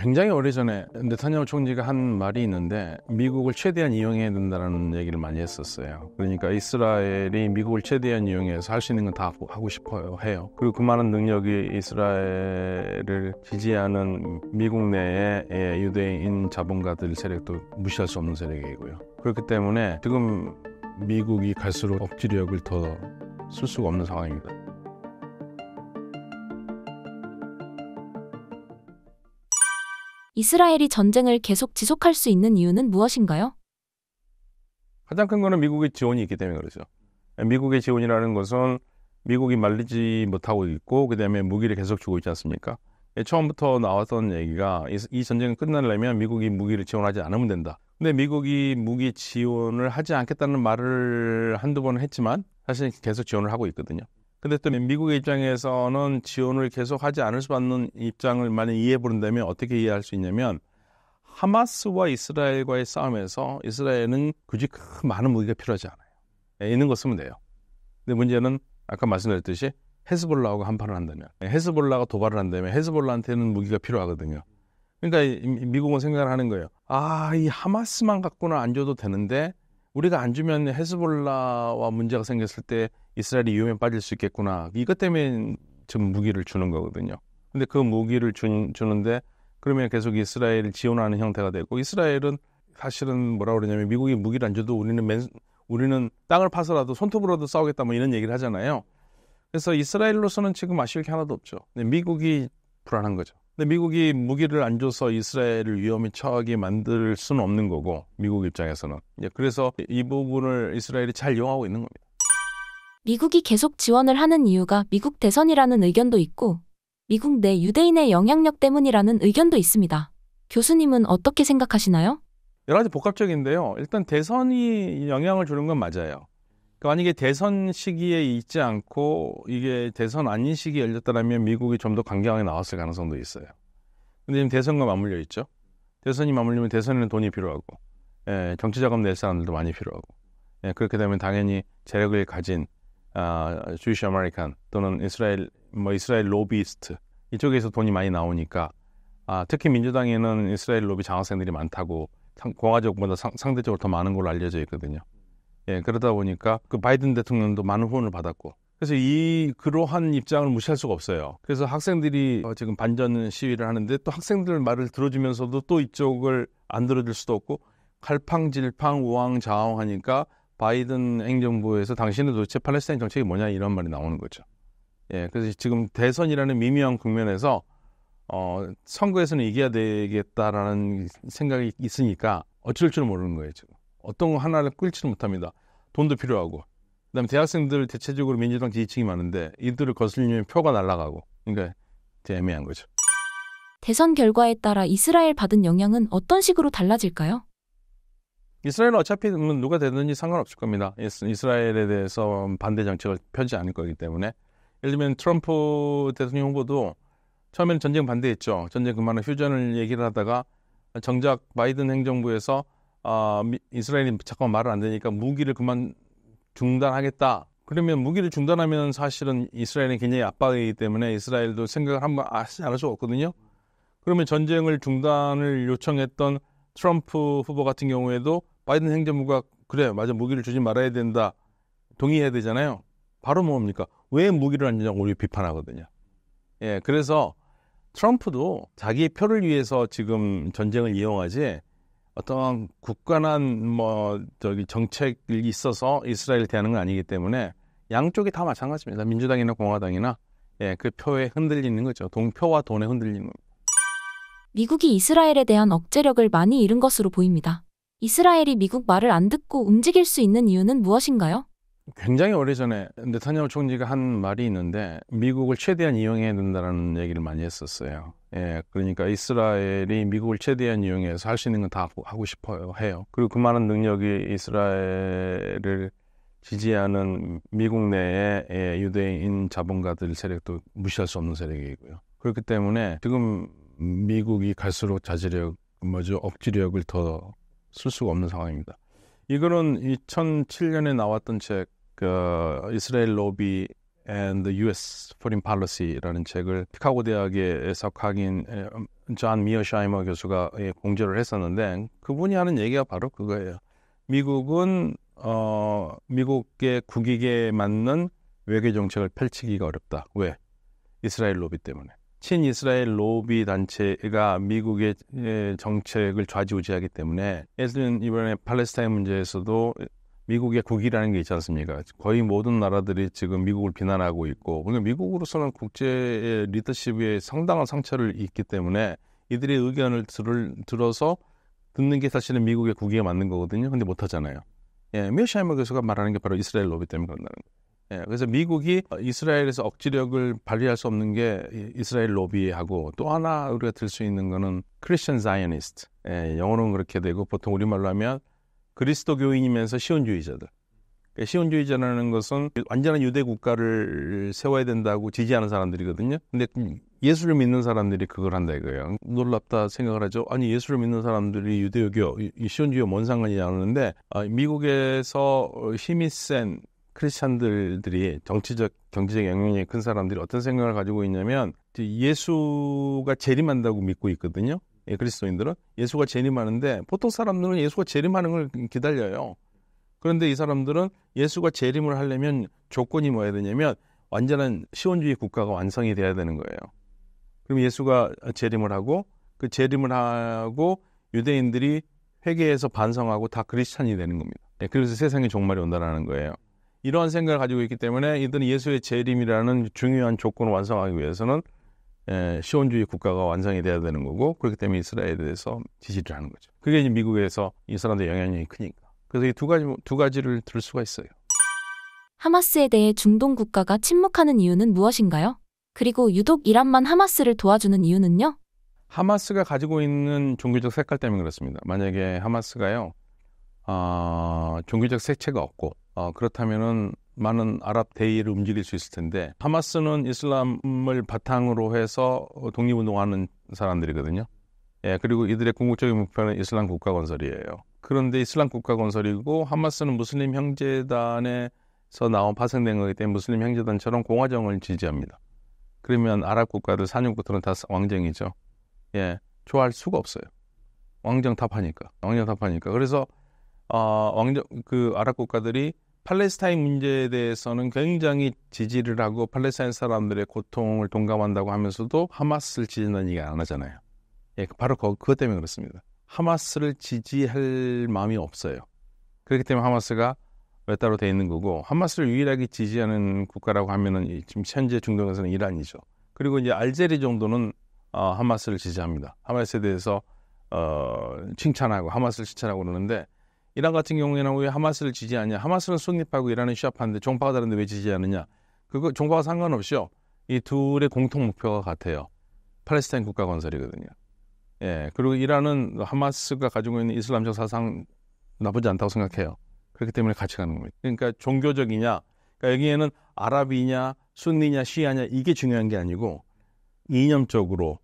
굉장히 오래전에 네타냐후 총리가 한 말이 있는데 미국을 최대한 이용해야 된다는 얘기를 많이 했었어요. 그러니까 이스라엘이 미국을 최대한 이용해서 할 수 있는 건 다 하고 싶어요 해요. 그리고 그 많은 능력이 이스라엘을 지지하는 미국 내의 유대인 자본가들 세력도 무시할 수 없는 세력이고요. 그렇기 때문에 지금 미국이 갈수록 억지력을 더 쓸 수가 없는 상황입니다. 이스라엘이 전쟁을 계속 지속할 수 있는 이유는 무엇인가요? 가장 큰 거는 미국의 지원이 있기 때문에 그렇죠. 미국의 지원이라는 것은 미국이 말리지 못하고 있고 그다음에 무기를 계속 주고 있지 않습니까? 처음부터 나왔던 얘기가 이 전쟁이 끝나려면 미국이 무기를 지원하지 않으면 된다. 근데 미국이 무기 지원을 하지 않겠다는 말을 한두 번 했지만 사실 계속 지원을 하고 있거든요. 근데 또 미국의 입장에서는 지원을 계속하지 않을 수 없는 입장을 만약 이해해 보는다면 어떻게 이해할 수 있냐면 하마스와 이스라엘과의 싸움에서 이스라엘은 굳이 많은 무기가 필요하지 않아요. 있는 거 쓰면 돼요. 근데 문제는 아까 말씀드렸듯이 헤즈볼라하고 한판을 한다면 헤즈볼라가 도발을 한다면 헤즈볼라한테는 무기가 필요하거든요. 그러니까 미국은 생각을 하는 거예요. 이 하마스만 갖고는 안 줘도 되는데 우리가 안 주면 헤즈볼라와 문제가 생겼을 때 이스라엘이 위험에 빠질 수 있겠구나. 이것 때문에 지금 무기를 주는 거거든요. 근데 그 무기를 주는데 그러면 계속 이스라엘을 지원하는 형태가 되고 이스라엘은 사실은 뭐라 그러냐면 미국이 무기를 안 줘도 우리는 땅을 파서라도 손톱으로도 싸우겠다 뭐 이런 얘기를 하잖아요. 그래서 이스라엘로서는 지금 아쉬울 게 하나도 없죠. 근데 미국이 불안한 거죠. 근데 미국이 무기를 안 줘서 이스라엘을 위험에 처하게 만들 수는 없는 거고 미국 입장에서는. 그래서 이 부분을 이스라엘이 잘 이용하고 있는 겁니다. 미국이 계속 지원을 하는 이유가 미국 대선이라는 의견도 있고 미국 내 유대인의 영향력 때문이라는 의견도 있습니다. 교수님은 어떻게 생각하시나요? 여러 가지 복합적인데요. 일단 대선이 영향을 주는 건 맞아요. 만약에 대선 시기에 있지 않고 이게 대선 아닌 시기에 열렸다면 미국이 좀 더 강경하게 나왔을 가능성도 있어요. 근데 지금 대선과 맞물려 있죠. 대선이 맞물리면 대선에는 돈이 필요하고 정치 자금 낼 사람들도 많이 필요하고 그렇게 되면 당연히 재력을 가진 주이시 아메리칸 또는 이스라엘 로비스트 이쪽에서 돈이 많이 나오니까 특히 민주당에는 이스라엘 로비 장학생들이 많다고 공화적보다 상대적으로 더 많은 걸로 알려져 있거든요. 그러다 보니까 그 바이든 대통령도 많은 후원을 받았고 그래서 그러한 입장을 무시할 수가 없어요. 그래서 학생들이 지금 반전 시위를 하는데 또 학생들 말을 들어주면서도 또 이쪽을 안 들어줄 수도 없고 갈팡질팡 우왕좌왕하니까 바이든 행정부에서 당신은 도대체 팔레스타인 정책이 뭐냐 이런 말이 나오는 거죠. 그래서 지금 대선이라는 미묘한 국면에서 선거에서는 이겨야 되겠다라는 생각이 있으니까 어쩔 줄 모르는 거예요. 지금 어떤 거 하나를 끌지를 못합니다. 돈도 필요하고 그다음에 대학생들 대체적으로 민주당 지지층이 많은데 이들을 거슬리면 표가 날아가고 그러니까 되게 애매한 거죠. 대선 결과에 따라 이스라엘 받은 영향은 어떤 식으로 달라질까요? 이스라엘은 어차피 누가 되든지 상관없을 겁니다. 이스라엘에 대해서 반대 정책을 펴지 않을 거기 때문에 예를 들면 트럼프 대통령 후보도 처음에는 전쟁 반대했죠. 전쟁 그만한 휴전을 얘기를 하다가 정작 바이든 행정부에서 이스라엘이 잠깐 말을 안 되니까 무기를 그만 중단하겠다. 그러면 무기를 중단하면 사실은 이스라엘은 굉장히 압박이기 때문에 이스라엘도 생각을 한번 하지 않을 수가 없거든요. 그러면 전쟁을 중단을 요청했던 트럼프 후보 같은 경우에도 바이든 행정부가 그래 맞아 무기를 주지 말아야 된다 동의해야 되잖아요. 바로 뭡니까? 왜 무기를 안 주냐고 우리 비판하거든요. 그래서 트럼프도 자기의 표를 위해서 지금 전쟁을 이용하지 어떤 굳건한 정책이 있어서 이스라엘을 대하는 건 아니기 때문에 양쪽이 다 마찬가지입니다. 민주당이나 공화당이나 그 표에 흔들리는 거죠. 표와 돈에 흔들리는 겁니다. 미국이 이스라엘에 대한 억제력을 많이 잃은 것으로 보입니다. 이스라엘이 미국 말을 안 듣고 움직일 수 있는 이유는 무엇인가요? 굉장히 오래전에 네타냐후 총리가 한 말이 있는데 미국을 최대한 이용해야 된다는 얘기를 많이 했었어요. 그러니까 이스라엘이 미국을 최대한 이용해서 할 수 있는 건 다 하고 싶어요 해요. 그리고 그 많은 능력이 이스라엘을 지지하는 미국 내의 유대인 자본가들 세력도 무시할 수 없는 세력이고요. 그렇기 때문에 지금 미국이 갈수록 억지력을 더 쓸 수가 없는 상황입니다. 이거는 2007년에 나왔던 책, 이스라엘 로비 and the U.S. Foreign Policy라는 책을 시카고 대학에서 강의한 존 미어샤이머 교수가 공저를 했었는데 그분이 하는 얘기가 바로 그거예요. 미국은 미국의 국익에 맞는 외교 정책을 펼치기가 어렵다. 왜? 이스라엘 로비 때문에. 친이스라엘 로비 단체가 미국의 정책을 좌지우지하기 때문에 예를 들면 이번에 팔레스타인 문제에서도 미국의 국익이라는 게 있지 않습니까? 거의 모든 나라들이 지금 미국을 비난하고 있고 그러니까 미국으로서는 국제 리더십에 상당한 상처를 입기 때문에 이들의 의견을 들어서 듣는 게 사실은 미국의 국익에 맞는 거거든요. 근데 못하잖아요. 미어샤이머 교수가 말하는 게 바로 이스라엘 로비 때문에 그런다는 거예요. 그래서 미국이 이스라엘에서 억지력을 발휘할 수 없는 게 이스라엘 로비하고 또 하나 우리가 들 수 있는 거는 크리스천 자이어니스트. 영어로는 그렇게 되고 보통 우리말로 하면 그리스도교인이면서 시온주의자들. 시온주의자라는 것은 완전한 유대 국가를 세워야 된다고 지지하는 사람들이거든요. 근데 예수를 믿는 사람들이 그걸 한다 이거예요. 놀랍다 생각을 하죠. 아니 예수를 믿는 사람들이 유대교, 시온주의와 뭔 상관이 않는데 미국에서 힘이 센 크리스찬들이 정치적, 경제적 영향력이 큰 사람들이 어떤 생각을 가지고 있냐면 예수가 재림한다고 믿고 있거든요. 그리스도인들은 예수가 재림하는데 보통 사람들은 예수가 재림하는 걸 기다려요. 그런데 이 사람들은 예수가 재림을 하려면 조건이 뭐야 되냐면 완전한 시온주의 국가가 완성이 돼야 되는 거예요. 그럼 예수가 재림을 하고 그 재림을 하고 유대인들이 회개해서 반성하고 다 크리스찬이 되는 겁니다. 그래서 세상에 종말이 온다는 거예요. 이러한 생각을 가지고 있기 때문에 이들은 예수의 재림이라는 중요한 조건을 완성하기 위해서는 시온주의 국가가 완성이 돼야 되는 거고 그렇기 때문에 이스라엘에 대해서 지지를 하는 거죠. 그게 이제 미국에서 이 사람들의 영향력이 크니까. 그래서 이 두 가지를 들 수가 있어요. 하마스에 대해 중동 국가가 침묵하는 이유는 무엇인가요? 그리고 유독 이란만 하마스를 도와주는 이유는요? 하마스가 가지고 있는 종교적 색깔 때문에 그렇습니다. 만약에 하마스가요, 종교적 색채가 없고 그렇다면은 많은 아랍 대의를 움직일 수 있을 텐데 하마스는 이슬람을 바탕으로 해서 독립운동하는 사람들이거든요. 그리고 이들의 궁극적인 목표는 이슬람 국가 건설이에요. 그런데 이슬람 국가 건설이고 하마스는 무슬림 형제단에서 파생된 거기 때문에 무슬림 형제단처럼 공화정을 지지합니다. 그러면 아랍 국가들 산유국들은 다 왕정이죠. 좋아할 수가 없어요. 왕정 탑하니까. 그래서 아랍 국가들이 팔레스타인 문제에 대해서는 굉장히 지지를 하고 팔레스타인 사람들의 고통을 동감한다고 하면서도 하마스를 지지한다는 얘기 안 하잖아요. 바로 그것 때문에 그렇습니다. 하마스를 지지할 마음이 없어요. 그렇기 때문에 하마스가 외따로 돼 있는 거고 하마스를 유일하게 지지하는 국가라고 하면은 지금 현재 중동에서는 이란이죠. 그리고 이제 알제리 정도는 하마스를 지지합니다. 하마스에 대해서 칭찬하고 하마스를 칭찬하고 그러는데 이란 같은 경우에는 왜 하마스를 지지하냐? 하마스는 순니파고 이란은 시아파인데 종파가 다른데 왜 지지하느냐? 그거 종파가 상관없이요. 이 둘의 공통 목표가 같아요. 팔레스타인 국가 건설이거든요. 그리고 이란은 하마스가 가지고 있는 이슬람적 사상 나쁘지 않다고 생각해요. 그렇기 때문에 같이 가는 겁니다. 그러니까 종교적이냐, 그러니까 여기에는 아랍이냐, 순니냐, 시아냐 이게 중요한 게 아니고 이념적으로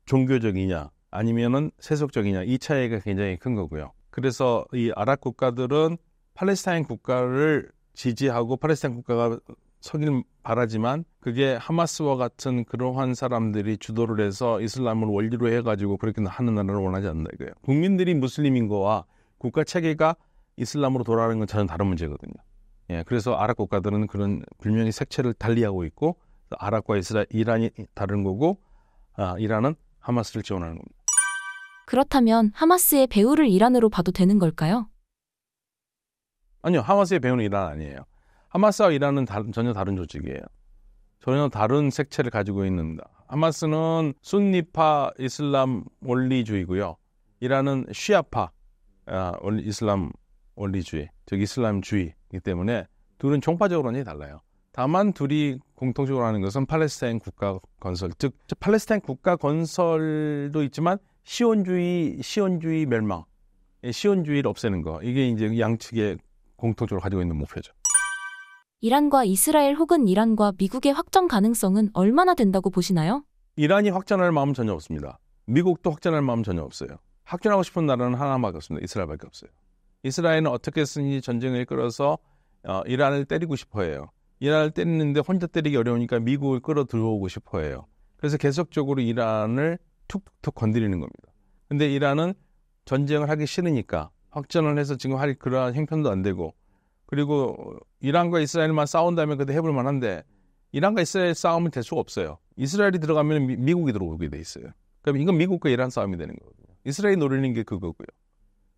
종교적이냐 아니면은 세속적이냐 이 차이가 굉장히 큰 거고요. 그래서 이 아랍 국가들은 팔레스타인 국가를 지지하고 팔레스타인 국가가 서길 바라지만 그게 하마스와 같은 그러한 사람들이 주도를 해서 이슬람을 원리로 해가지고 그렇게 하는 나라를 원하지 않는다 이거예요. 국민들이 무슬림인 거와 국가 체계가 이슬람으로 돌아가는 건 전혀 다른 문제거든요. 그래서 아랍 국가들은 그런 분명히 색채를 달리하고 있고 아랍과 이란이 다른 거고 이란은 하마스를 지원하는 겁니다. 그렇다면 하마스의 배후를 이란으로 봐도 되는 걸까요? 아니요. 하마스의 배후는 이란 아니에요. 하마스와 이란은 전혀 다른 조직이에요. 전혀 다른 색채를 가지고 있는다. 하마스는 순니파 이슬람 원리주의고요. 이란은 시아파 이슬람 원리주의, 즉 이슬람주의이기 때문에 둘은 종파적으로는 달라요. 다만 둘이 공통적으로 하는 것은 팔레스타인 국가 건설, 즉 팔레스타인 국가 건설도 있지만 시온주의 멸망, 시온주의를 없애는 거. 이게 이제 양측의 공통적으로 가지고 있는 목표죠. 이란과 이스라엘 혹은 이란과 미국의 확전 가능성은 얼마나 된다고 보시나요? 이란이 확전할 마음은 전혀 없습니다. 미국도 확전할 마음은 전혀 없어요. 확전하고 싶은 나라는 하나밖에 없습니다. 이스라엘밖에 없어요. 이스라엘은 어떻게 쓰니 전쟁을 끌어서 이란을 때리고 싶어해요. 이란을 때리는데 혼자 때리기 어려우니까 미국을 끌어 들어오고 싶어해요. 그래서 계속적으로 이란을 툭툭 건드리는 겁니다. 근데 이란은 전쟁을 하기 싫으니까 확전을 해서 지금 할 그러한 형편도 안 되고, 그리고 이란과 이스라엘만 싸운다면 그래도 해볼 만한데 이란과 이스라엘 싸움은 될 수가 없어요. 이스라엘이 들어가면 미국이 들어오게 돼 있어요. 그럼 이건 미국과 이란 싸움이 되는 거거든요. 이스라엘이 노리는 게 그거고요.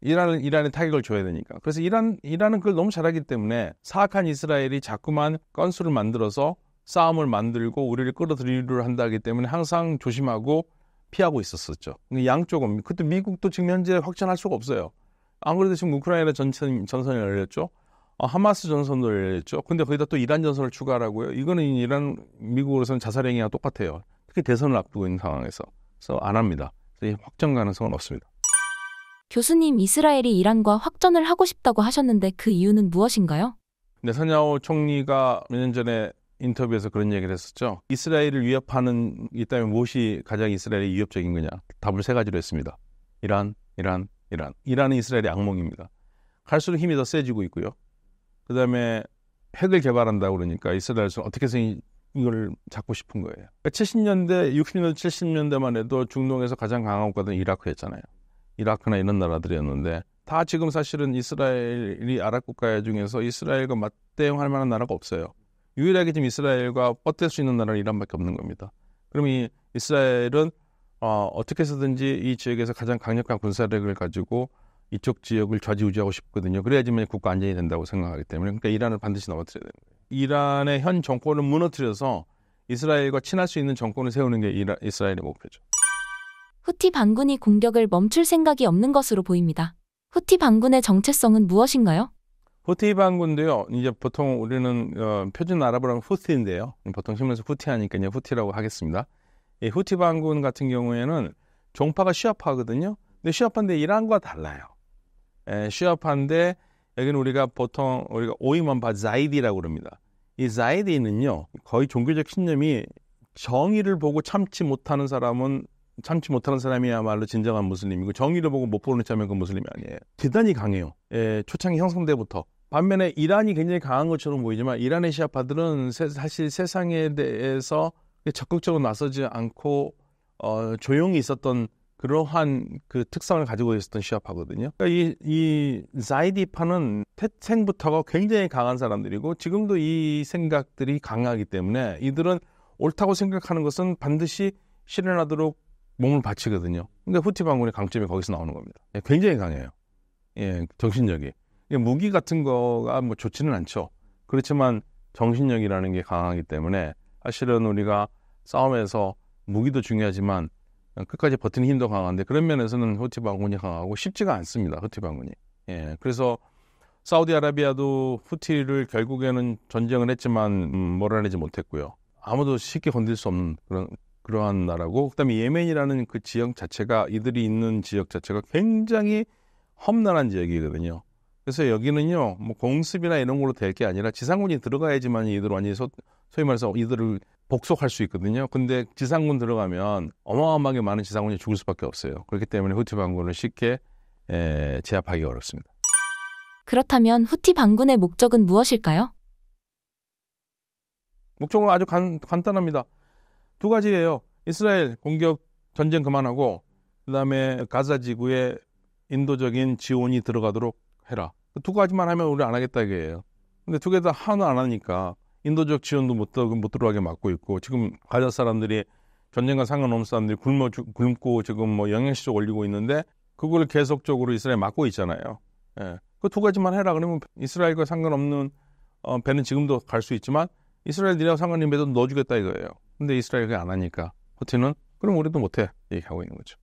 이란에 타격을 줘야 되니까. 그래서 이란은 그걸 너무 잘하기 때문에 사악한 이스라엘이 자꾸만 건수를 만들어서 싸움을 만들고 우리를 끌어들이려 한다기 때문에 항상 조심하고 피하고 있었었죠. 양쪽은. 그때 미국도 지금 현재 확전할 수가 없어요. 안 그래도 지금 우크라이나 전선이 열렸죠. 하마스 전선도 열렸죠. 근데 거기다 또 이란 전선을 추가하라고요. 이거는 미국으로서는 자살행위와 똑같아요. 특히 대선을 앞두고 있는 상황에서. 그래서 안 합니다. 그래서 확전 가능성은 없습니다. 교수님, 이스라엘이 이란과 확전을 하고 싶다고 하셨는데 그 이유는 무엇인가요? 네타냐후 총리가 몇 년 전에 인터뷰에서 그런 얘기를 했었죠. 이스라엘을 위협하는 있다면 무엇이 가장 이스라엘에 위협적인 거냐? 답을 3가지로 했습니다. 이란은 이스라엘의 악몽입니다. 갈수록 힘이 더 세지고 있고요. 그 다음에 핵을 개발한다고 그러니까 이스라엘은 어떻게 해서 이걸 잡고 싶은 거예요. 70년대, 60년대, 70년대만 해도 중동에서 가장 강한 국가는 이라크였잖아요. 이라크나 이런 나라들이었는데 다 지금 사실은 이스라엘이 아랍 국가 중에서 이스라엘과 맞대응할 만한 나라가 없어요. 유일하게 지금 이스라엘과 뻗댈 수 있는 나라는 이란밖에 없는 겁니다. 그럼 이 이스라엘은 어떻게 해서든지 이 지역에서 가장 강력한 군사력을 가지고 이쪽 지역을 좌지우지하고 싶거든요. 그래야지만 국가 안정이 된다고 생각하기 때문에. 그러니까 이란을 반드시 넘어뜨려야 되는 거예요. 이란의 현 정권을 무너뜨려서 이스라엘과 친할 수 있는 정권을 세우는 게 이스라엘의 목표죠. 후티 반군이 공격을 멈출 생각이 없는 것으로 보입니다. 후티 반군의 정체성은 무엇인가요? 후티 반군도요. 이제 보통 우리는 표준 아랍어로 하면 후티인데요. 보통 신문에서 후티 하니까 이제 후티라고 하겠습니다. 이 후티 반군 같은 경우에는 종파가 시아파거든요. 근데 시아파인데 이란과 달라요. 시아파인데 여기는 우리가 오이먼바 자이디라고 그럽니다. 이 자이디는요. 거의 종교적 신념이 정의를 보고 참지 못하는 사람이야말로 진정한 무슬림이고 정의를 보고 못 보는 자면 그 무슬림이 아니에요. 대단히 강해요. 초창기 형성 때부터. 반면에 이란이 굉장히 강한 것처럼 보이지만 이란의 시아파들은 사실 세상에 대해서 적극적으로 나서지 않고 조용히 있었던 그러한 그 특성을 가지고 있었던 시아파거든요. 그러니까 이 자이디파는 태생부터가 굉장히 강한 사람들이고 지금도 이 생각들이 강하기 때문에 이들은 옳다고 생각하는 것은 반드시 실현하도록 몸을 바치거든요. 그러니까 후티 반군의 강점이 거기서 나오는 겁니다. 굉장히 강해요. 정신력이. 무기 같은 거가 뭐 좋지는 않죠. 그렇지만 정신력이라는 게 강하기 때문에 사실은 우리가 싸움에서 무기도 중요하지만 끝까지 버티는 힘도 강한데 그런 면에서는 후티 반군이 강하고 쉽지가 않습니다. 후티 반군이. 그래서 사우디아라비아도 후티를 결국에는 전쟁을 했지만 몰아내지 못했고요. 아무도 쉽게 건들 수 없는 그러한 나라고, 그다음에 예멘이라는 그 지역 자체가 이들이 있는 지역 자체가 굉장히 험난한 지역이거든요. 그래서 여기는요, 뭐 공습이나 이런 걸로 될 게 아니라 지상군이 들어가야지만 이들 완전히 소위 말해서 이들을 복속할 수 있거든요. 근데 지상군 들어가면 어마어마하게 많은 지상군이 죽을 수밖에 없어요. 그렇기 때문에 후티 반군을 쉽게 제압하기 어렵습니다. 그렇다면 후티 반군의 목적은 무엇일까요? 목적은 아주 간단합니다. 2가지예요. 이스라엘 공격 전쟁 그만하고 그다음에 가자 지구에 인도적인 지원이 들어가도록 해라. 2가지만 하면 우리 안 하겠다 이게예요. 근데 2개 다 하나 안 하니까 인도적 지원도 못 들어가게 막고 있고 지금 가자 사람들이 전쟁과 상관없는 사람들이 굶고 지금 뭐 영양실조 올리고 있는데 그걸 계속적으로 이스라엘 막고 있잖아요. 그 2가지만 해라. 그러면 이스라엘과 상관없는 배는 지금도 갈 수 있지만 이스라엘 니네하고 상관없는 배도 넣어주겠다 이거예요. 근데 이스라엘이 안 하니까 후티는 그럼 우리도 못해 얘기하고 있는 거죠.